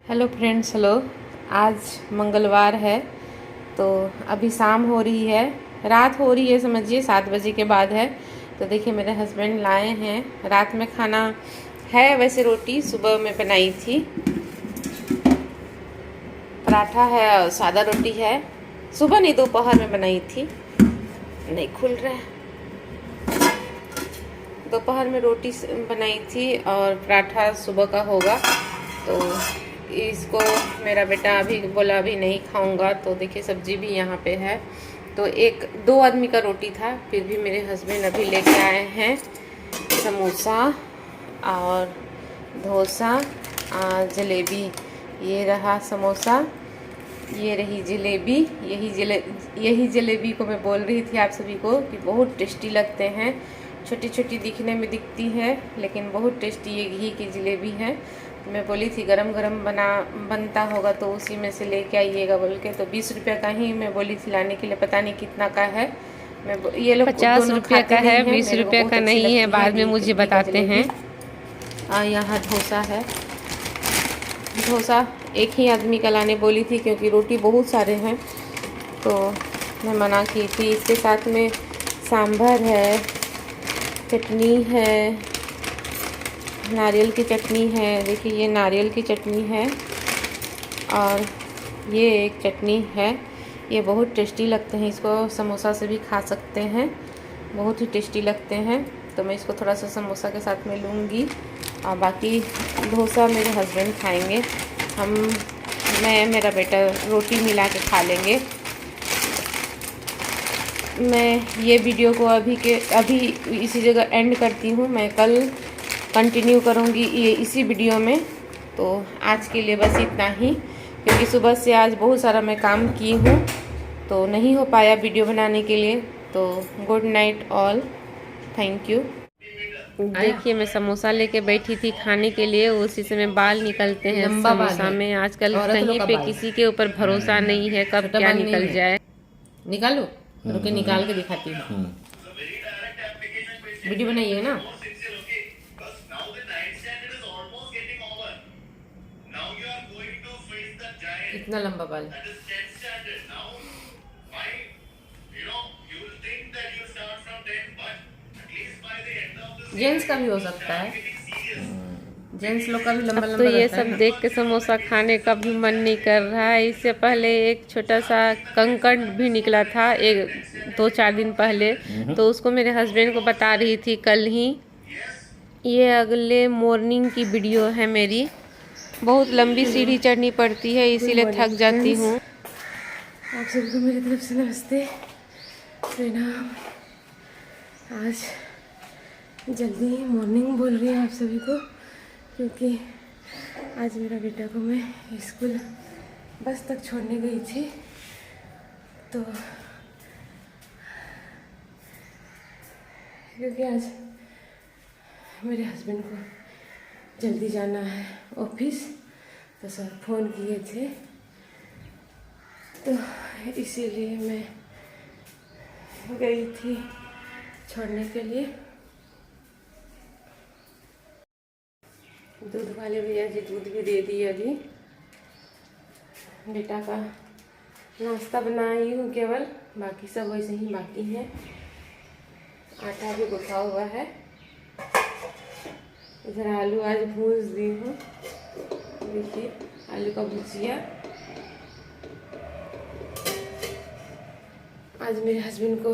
Hello friends, hello. आज मंगलवार है तो अभी शाम हो रही है, रात हो रही है, समझिए 7 बजे के बाद है। तो देखिए मेरे हस्बैंड लाए हैं। रात में खाना है, वैसे रोटी सुबह में बनाई थी, पराठा है और सादा रोटी है। सुबह नहीं, दोपहर में बनाई थी। नहीं खुल रहा है। दोपहर में रोटी बनाई थी और पराठा सुबह का होगा। तो इसको मेरा बेटा अभी बोला अभी नहीं खाऊंगा, तो देखिए सब्जी भी यहाँ पे है। तो एक दो आदमी का रोटी था, फिर भी मेरे हस्बैंड अभी लेके आए हैं समोसा और डोसा और जलेबी। ये रहा समोसा, ये रही जलेबी। यही जलेबी को मैं बोल रही थी आप सभी को कि बहुत टेस्टी लगते हैं। छोटी छोटी दिखने में दिखती है लेकिन बहुत टेस्टी ये घी की जलेबी है। मैं बोली थी गरम गरम बनता होगा तो उसी में से लेके आइएगा बोल के। तो 20 रुपये का ही मैं बोली थी लाने के लिए, पता नहीं कितना का है। मैं ये लोग 50 रुपये का है, 20 रुपये का नहीं है, बाद में मुझे बताते हैं। यहाँ डोसा है। डोसा एक ही आदमी का लाने बोली थी क्योंकि रोटी बहुत सारे हैं, तो मैं मना की थी। इसके साथ में सांभर है, चटनी है, नारियल की चटनी है। देखिए ये नारियल की चटनी है और ये एक चटनी है। ये बहुत टेस्टी लगते हैं, इसको समोसा से भी खा सकते हैं, बहुत ही टेस्टी लगते हैं। तो मैं इसको थोड़ा सा समोसा के साथ में लूँगी और बाकी डोसा मेरे हस्बैंड खाएंगे। मैं मेरा बेटा रोटी मिला के खा लेंगे। मैं ये वीडियो को अभी इसी जगह एंड करती हूँ। मैं कल कंटिन्यू करूँगी ये इसी वीडियो में। तो आज के लिए बस इतना ही, क्योंकि सुबह से आज बहुत सारा मैं काम की हूँ तो नहीं हो पाया वीडियो बनाने के लिए। तो good night all, thank you. देखिए मैं समोसा लेके बैठी थी खाने के लिए, उसी से में बाल निकलते हैं समोसा में। आजकल कहीं पे किसी के ऊपर भरोसा नहीं है, कब क्या निकल जाए। निकालो, रुके निकाल के दिखाती हूँ। वीडियो बनाइए ना। इतना लंबा बाल जेंट्स का भी हो सकता है, जेंट्स लोग का भी लंबा लंबा तो ये रहता है सब ना। देख के समोसा खाने का भी मन नहीं कर रहा है। इससे पहले एक छोटा सा कंकड़ भी निकला था, एक 2-4 दिन पहले, तो उसको मेरे हस्बैंड को बता रही थी कल ही। ये अगले मॉर्निंग की वीडियो है मेरी। बहुत लंबी सीढ़ी चढ़नी पड़ती है, इसीलिए थक जाती हूँ। आप सबको मेरी तरफ से नमस्ते, प्रणाम। आज जल्दी मॉर्निंग बोल रही हूँ आप सभी को, क्योंकि आज मेरा बेटा को मैं स्कूल बस तक छोड़ने गई थी। तो क्योंकि आज मेरे हस्बैंड को जल्दी जाना है ऑफिस, तो सर फ़ोन किए थे, तो इसीलिए मैं गई थी छोड़ने के लिए। दूध वाले भैया जी दूध भी दे दिए। अभी बेटा का नाश्ता बनाई हूँ केवल, बाकी सब वैसे ही बाकी है। आटा भी गुथा हुआ है। इधर आलू आज भूज दी हूँ, देखिए आलू का भुजिया। आज मेरे हस्बैंड को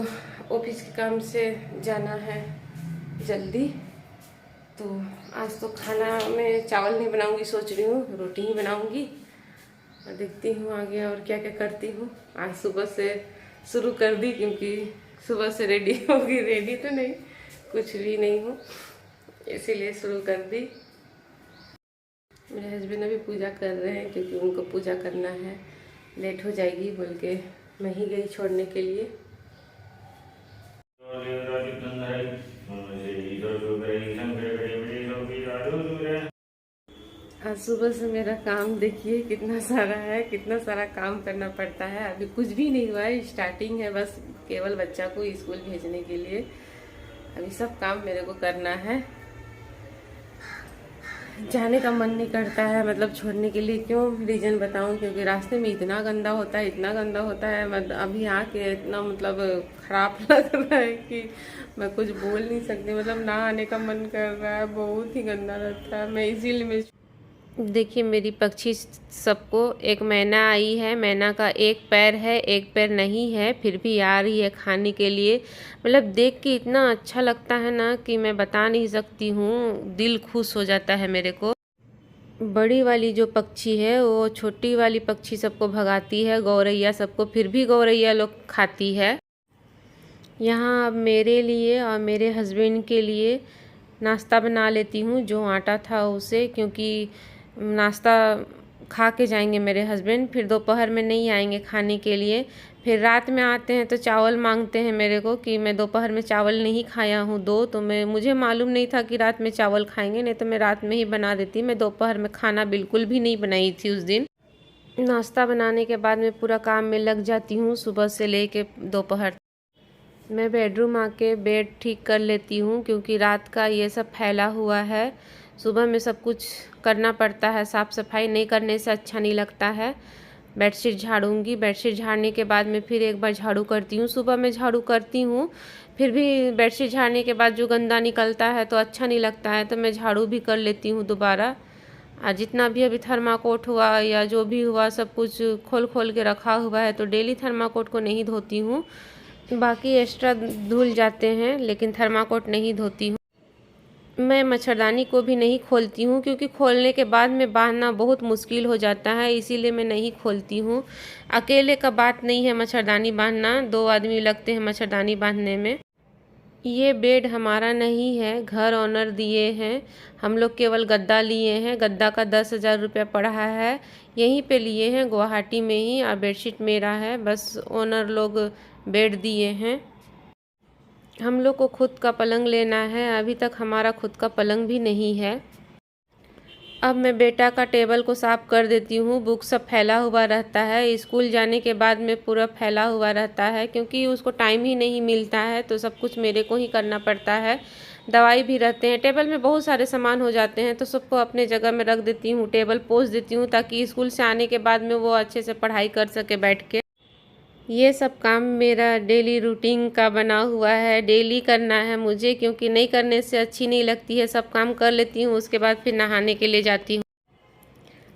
ऑफिस के काम से जाना है जल्दी, तो आज तो खाना में चावल नहीं बनाऊंगी, सोच रही हूँ रोटी ही बनाऊंगी और देखती हूँ आगे और क्या क्या करती हूँ। आज सुबह से शुरू कर दी, क्योंकि सुबह से रेडी होगी, रेडी तो नहीं, कुछ भी नहीं हूँ, इसीलिए शुरू कर दी। मेरे हस्बैंड अभी पूजा कर रहे हैं, क्योंकि उनको पूजा करना है, लेट हो जाएगी बोल के मैं ही गई छोड़ने के लिए। आज सुबह से मेरा काम देखिए कितना सारा है, कितना सारा काम करना पड़ता है। अभी कुछ भी नहीं हुआ है, स्टार्टिंग है बस, केवल बच्चा को स्कूल भेजने के लिए अभी सब काम मेरे को करना है। जाने का मन नहीं करता है, मतलब छोड़ने के लिए। क्यों रीज़न बताऊं? क्योंकि रास्ते में इतना गंदा होता है, इतना गंदा होता है, मतलब अभी आके इतना मतलब ख़राब लग रहा है कि मैं कुछ बोल नहीं सकती। मतलब ना आने का मन कर रहा है, बहुत ही गंदा लगता है। मैं इसीलिए देखिए मेरी पक्षी सबको, एक मैना आई है, मैना का एक पैर है, एक पैर नहीं है, फिर भी आ रही है खाने के लिए। मतलब देख के इतना अच्छा लगता है ना कि मैं बता नहीं सकती हूँ, दिल खुश हो जाता है मेरे को। बड़ी वाली जो पक्षी है वो छोटी वाली पक्षी सबको भगाती है, गौरैया सबको, फिर भी गौरैया लोग खाती है। यहाँ अब मेरे लिए और मेरे हस्बैंड के लिए नाश्ता बना लेती हूँ, जो आटा था उसे, क्योंकि नाश्ता खा के जाएंगे मेरे हस्बैंड, फिर दोपहर में नहीं आएंगे खाने के लिए। फिर रात में आते हैं तो चावल मांगते हैं मेरे को कि मैं दोपहर में चावल नहीं खाया हूँ तो मुझे मालूम नहीं था कि रात में चावल खाएंगे, नहीं तो मैं रात में ही बना देती। मैं दोपहर में खाना बिल्कुल भी नहीं बनाई थी उस दिन। नाश्ता बनाने के बाद मैं पूरा काम में लग जाती हूँ, सुबह से लेके दोपहर। मैं बेडरूम आके बेड ठीक कर लेती हूँ, क्योंकि रात का ये सब फैला हुआ है। सुबह में सब कुछ करना पड़ता है, साफ़ सफाई नहीं करने से अच्छा नहीं लगता है। बेडशीट झाड़ूंगी, बेडशीट झाड़ने के बाद में फिर एक बार झाड़ू करती हूँ। सुबह में झाड़ू करती हूँ, फिर भी बेडशीट झाड़ने के बाद जो गंदा निकलता है तो अच्छा नहीं लगता है, तो मैं झाड़ू भी कर लेती हूँ दोबारा। और जितना भी अभी थर्माकोट हुआ या जो भी हुआ सब कुछ खोल खोल के रखा हुआ है, तो डेली थर्माकोट को नहीं धोती हूँ, बाकी एक्स्ट्रा धुल जाते हैं, लेकिन थर्माकोट नहीं धोती हूँ। मैं मच्छरदानी को भी नहीं खोलती हूँ, क्योंकि खोलने के बाद में बांधना बहुत मुश्किल हो जाता है, इसीलिए मैं नहीं खोलती हूँ। अकेले का बात नहीं है मच्छरदानी बांधना, 2 आदमी लगते हैं मच्छरदानी बांधने में। ये बेड हमारा नहीं है, घर ओनर दिए हैं। हम लोग केवल गद्दा लिए हैं, गद्दा का 10,000 रुपया पड़ा है, यहीं पे लिए हैं गुवाहाटी में ही। और बेडशीट मेरा है, बस ओनर लोग बेड दिए हैं। हम लोग को खुद का पलंग लेना है, अभी तक हमारा खुद का पलंग भी नहीं है। अब मैं बेटा का टेबल को साफ़ कर देती हूँ, बुक सब फैला हुआ रहता है, स्कूल जाने के बाद में पूरा फैला हुआ रहता है, क्योंकि उसको टाइम ही नहीं मिलता है, तो सब कुछ मेरे को ही करना पड़ता है। दवाई भी रहते हैं, टेबल में बहुत सारे सामान हो जाते हैं, तो सबको अपने जगह में रख देती हूँ, टेबल पोंछ देती हूँ, ताकि स्कूल से आने के बाद में वो अच्छे से पढ़ाई कर सके बैठ के। ये सब काम मेरा डेली रूटीन का बना हुआ है, डेली करना है मुझे, क्योंकि नहीं करने से अच्छी नहीं लगती है। सब काम कर लेती हूँ, उसके बाद फिर नहाने के लिए जाती हूँ।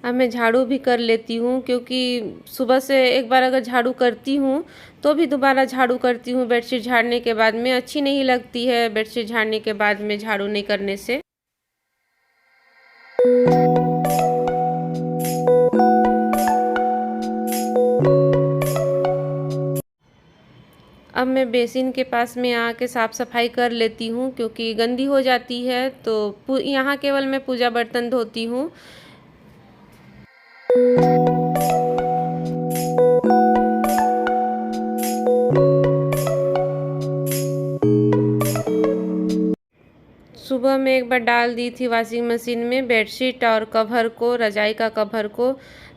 अब मैं झाड़ू भी कर लेती हूँ, क्योंकि सुबह से एक बार अगर झाड़ू करती हूँ तो भी दोबारा झाड़ू करती हूँ बेडशीट झाड़ने के बाद में। अच्छी नहीं लगती है बेडशीट झाड़ने के बाद में झाड़ू नहीं करने से। अब मैं बेसिन के पास में आके साफ़ सफाई कर लेती हूँ, क्योंकि गंदी हो जाती है, तो यहाँ केवल मैं पूजा बर्तन धोती हूँ। सुबह में एक बार डाल दी थी वॉशिंग मशीन में बेडशीट और कवर को, रजाई का कवर को,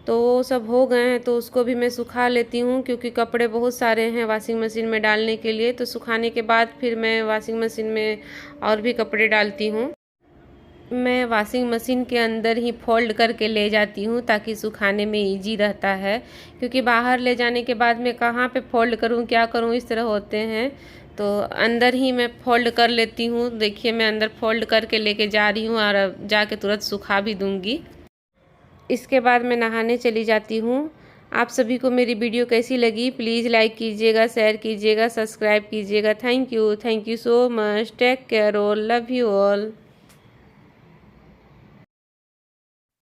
तो वो सब हो गए हैं, तो उसको भी मैं सुखा लेती हूँ, क्योंकि कपड़े बहुत सारे हैं वॉशिंग मशीन में डालने के लिए। तो सुखाने के बाद फिर मैं वॉशिंग मशीन में और भी कपड़े डालती हूँ। मैं वॉशिंग मशीन के अंदर ही फोल्ड करके ले जाती हूँ, ताकि सुखाने में इजी रहता है, क्योंकि बाहर ले जाने के बाद मैं कहाँ पे फोल्ड करूँ, क्या करूँ, इस तरह होते हैं, तो अंदर ही मैं फोल्ड कर लेती हूँ। देखिए मैं अंदर फोल्ड करके लेके जा रही हूँ और अब जाके तुरंत सुखा भी दूँगी। इसके बाद मैं नहाने चली जाती हूँ। आप सभी को मेरी वीडियो कैसी लगी प्लीज़ लाइक कीजिएगा, शेयर कीजिएगा, सब्सक्राइब कीजिएगा। Thank you so much. Take care all, love you all.